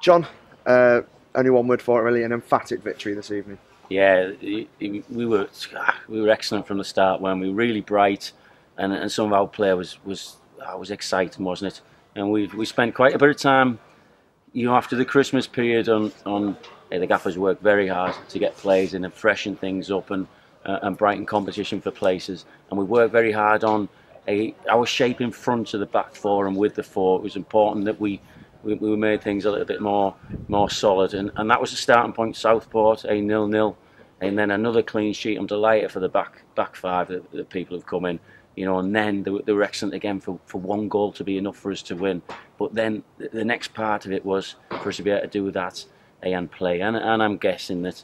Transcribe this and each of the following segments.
John, only one word for it really, an emphatic victory this evening. Yeah, we were excellent from the start, when we were really bright, and some of our play was exciting, wasn't it? And we spent quite a bit of time, after the Christmas period on the gaffers worked very hard to get players in and freshen things up and brighten competition for places, and we worked very hard on our shape in front of the back four and with the four. It was important that we made things a little bit more solid, and that was the starting point. Southport, a 0-0, and then another clean sheet. I'm delighted for the back five that people have come in, and then they were excellent again for one goal to be enough for us to win. But then the next part of it was for us to be able to do that and play, and I'm guessing that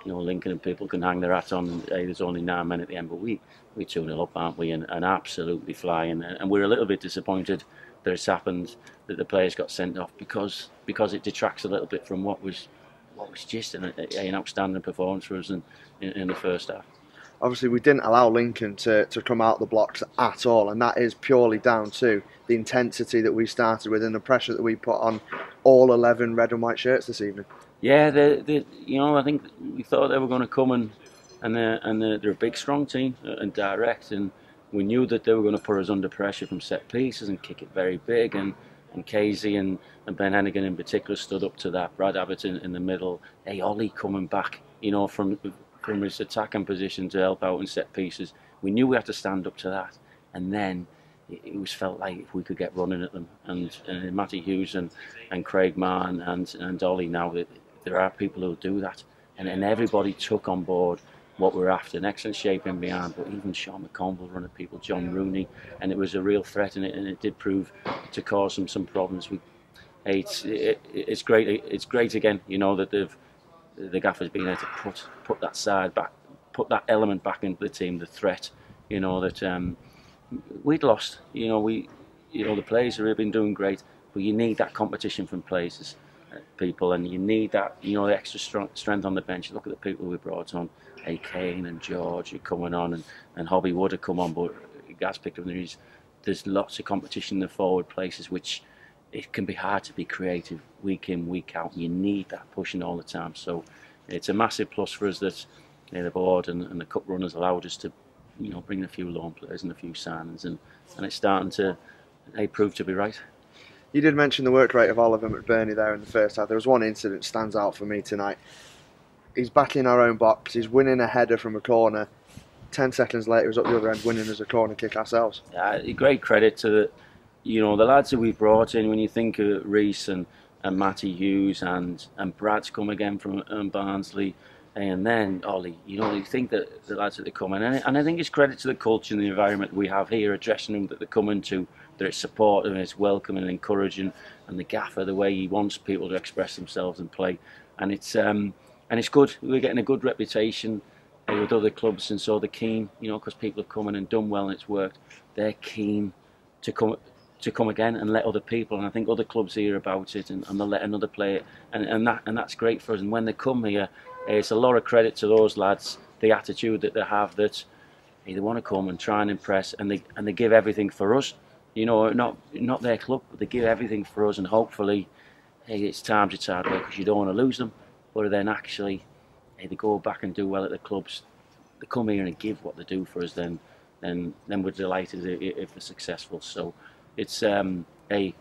Lincoln and people can hang their hat on. There's only 9 men at the end, but we 2-0 up, aren't we? And absolutely flying, and we're a little bit disappointed that it's happened, that the players got sent off, because it detracts a little bit from what was just an outstanding performance for us in the first half. Obviously, we didn't allow Lincoln to come out the blocks at all, and that is purely down to the intensity that we started with and the pressure that we put on all 11 red and white shirts this evening. Yeah, I think we thought they were going to come and they're a big, strong team and direct, and we knew that they were going to put us under pressure from set pieces and kick it very big, and Casey and Ben Hennigan in particular stood up to that. Brad Abbott in the middle, Ollie coming back, from his attacking position to help out in set pieces. We knew we had to stand up to that, and then it was felt like if we could get running at them, and Matty Hughes and Craig Mann and Ollie, now there are people who'll do that, and everybody took on board what we're after. An excellent shape in behind, but even Jon McCarthy running people, John Rooney, and it was a real threat, and it did prove to cause them some problems. It's great. It's great again, that the gaffers been able to put that side back, put that element back into the team, the threat. That we'd lost. The players have been doing great, but you need that competition from places, people, and you need that, the extra strength on the bench. Look at the people we brought on. Kane and George are coming on, and Hobby would have come on, but Gaz picked up the news. There's lots of competition in the forward places, which it can be hard to be creative week in, week out. You need that pushing all the time. So it's a massive plus for us that the board and the cup runners allowed us to bring a few loan players and a few signings, and it's starting to prove to be right. You did mention the work rate of Oliver McBurney there in the first half. There was one incident that stands out for me tonight. He's back in our own box, he's winning a header from a corner. 10 seconds later, he's up the other end winning as a corner kick ourselves. Great credit to the lads that we've brought in. When you think of Reese and Matty Hughes and Brad's come again from Barnsley, and then Ollie, you think that the lads that they come in, and I think it's credit to the culture and the environment we have here, a dressing room that they come into, that it's supportive and it's welcoming and encouraging, and the gaffer, the way he wants people to express themselves and play, and it's good. We're getting a good reputation with other clubs, and so they're keen, because people have come in and done well and it's worked. They're keen to come again and let other people, and I think other clubs hear about it and they'll let another play it, and that's great for us. And when they come here, it's a lot of credit to those lads, the attitude that they have, that they want to come and try and impress, and they give everything for us. Not their club, but they give everything for us, and hopefully, it's times it's hard work because you don't want to lose them, but then actually, they go back and do well at the clubs. They come here and give what they do for us. Then we're delighted if they're successful. So it's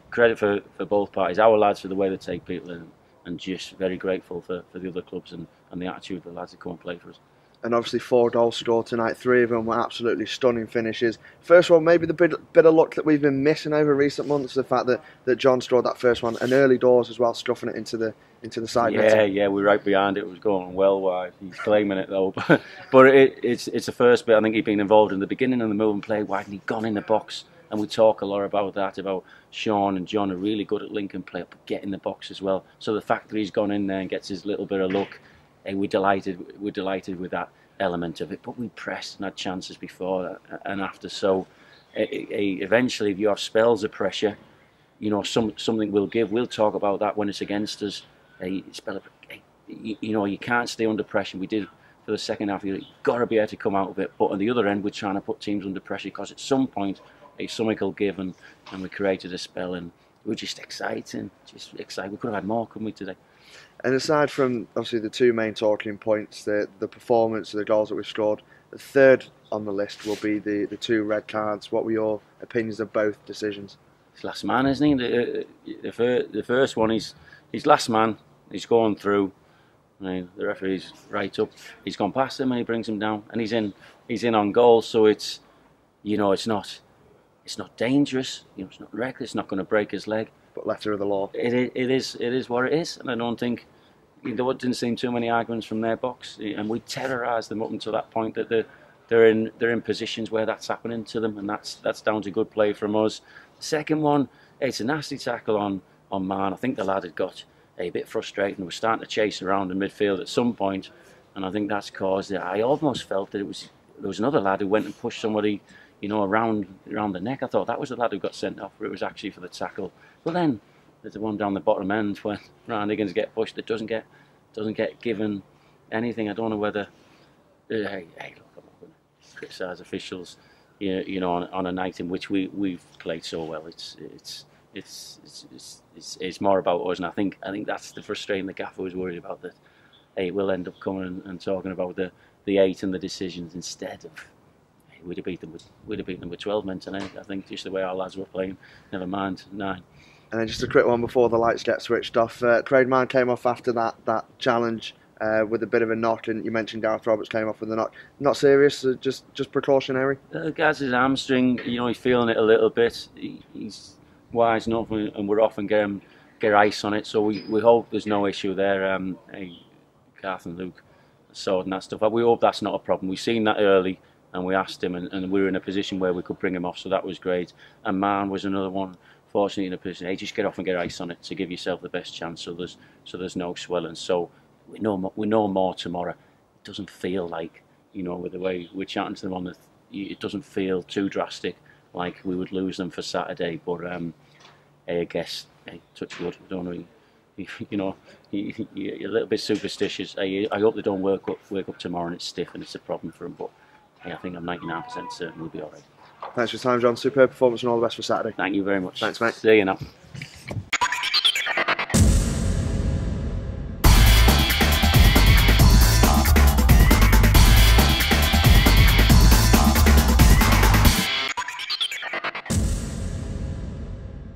credit for both parties. Our lads for the way they take people in, and just very grateful for the other clubs and the attitude of the lads that come and play for us. And obviously 4 goals scored tonight. 3 of them were absolutely stunning finishes. First one, maybe the bit of luck that we've been missing over recent months, the fact that John scored that first one, and early doors as well, stuffing it into the side. Yeah, we're right behind it. It was going well wide. He's claiming it though, but it's the first bit. I think he'd been involved in the beginning of the move and play wide, and he'd gone in the box. And we talk a lot about that, about Sean and John are really good at Lincoln play, but get in the box as well. So the fact that he's gone in there and gets his little bit of luck, we're delighted with that element of it. But we pressed and had chances before and after. So eventually, if you have spells of pressure, something will give. We'll talk about that when it's against us. You can't stay under pressure. We did for the second half. You've got to be able to come out of it. But on the other end, we're trying to put teams under pressure, because at some point something will give, and we created a spell, and were just exciting. Just exciting. We could have had more, couldn't we, today? And aside from obviously the two main talking points, the performance, the goals that we've scored, the third on the list will be the two red cards. What were your opinions of both decisions? He's last man, isn't he? The first one, he's last man. He's going through. The referee's right up. He's gone past him and he brings him down, and he's in on goal. So it's it's not dangerous. It's not reckless. It's not going to break his leg. But letter of the law. It is what it is, and I don't think there didn't seem too many arguments from their box, and we terrorised them up until that point that they're in positions where that's happening to them, and that's down to good play from us. The second one, it's a nasty tackle on Man. I think the lad had got a bit frustrated and was starting to chase around in midfield at some point, and I think that's caused it. I almost felt that there was another lad who went and pushed somebody, around the neck. I thought that was the lad who got sent off, but it was actually for the tackle. But then there's the one down the bottom end when Ryan Higgins gets pushed that doesn't get given anything. I don't know whether. Hey, look, I'm not going to criticise officials, on a night in which we've played so well. It's more about us, and I think that's the frustration the gaffer was worried about, that hey, we'll end up coming and talking about the 8 and the decisions instead of. We'd have beaten them with 12 men tonight. I think just the way our lads were playing. Never mind 9. And then just a quick one before the lights get switched off. Craig Mann came off after that challenge with a bit of a knock, and you mentioned Gareth Roberts came off with a knock. Not serious, just precautionary. Gaz, his hamstring, he's feeling it a little bit. He's wise enough, and we're off and get ice on it. So we hope there's no issue there. Gareth and Luke sorting that stuff out. We hope that's not a problem. We've seen that early. And we asked him, and we were in a position where we could bring him off, so that was great. And Man was another one, fortunately in a position, hey, just get off and get ice on it to give yourself the best chance, so there's no swelling. So we know more tomorrow. It doesn't feel like, with the way we're chatting to them it doesn't feel too drastic, like we would lose them for Saturday. But I guess, touch wood, don't we? You're a little bit superstitious. I hope they don't wake up tomorrow and it's stiff and it's a problem for them. But I think I'm 99% certain we'll be all right. Thanks for your time, John. Superb performance and all the best for Saturday. Thank you very much. Thanks, mate. See you now.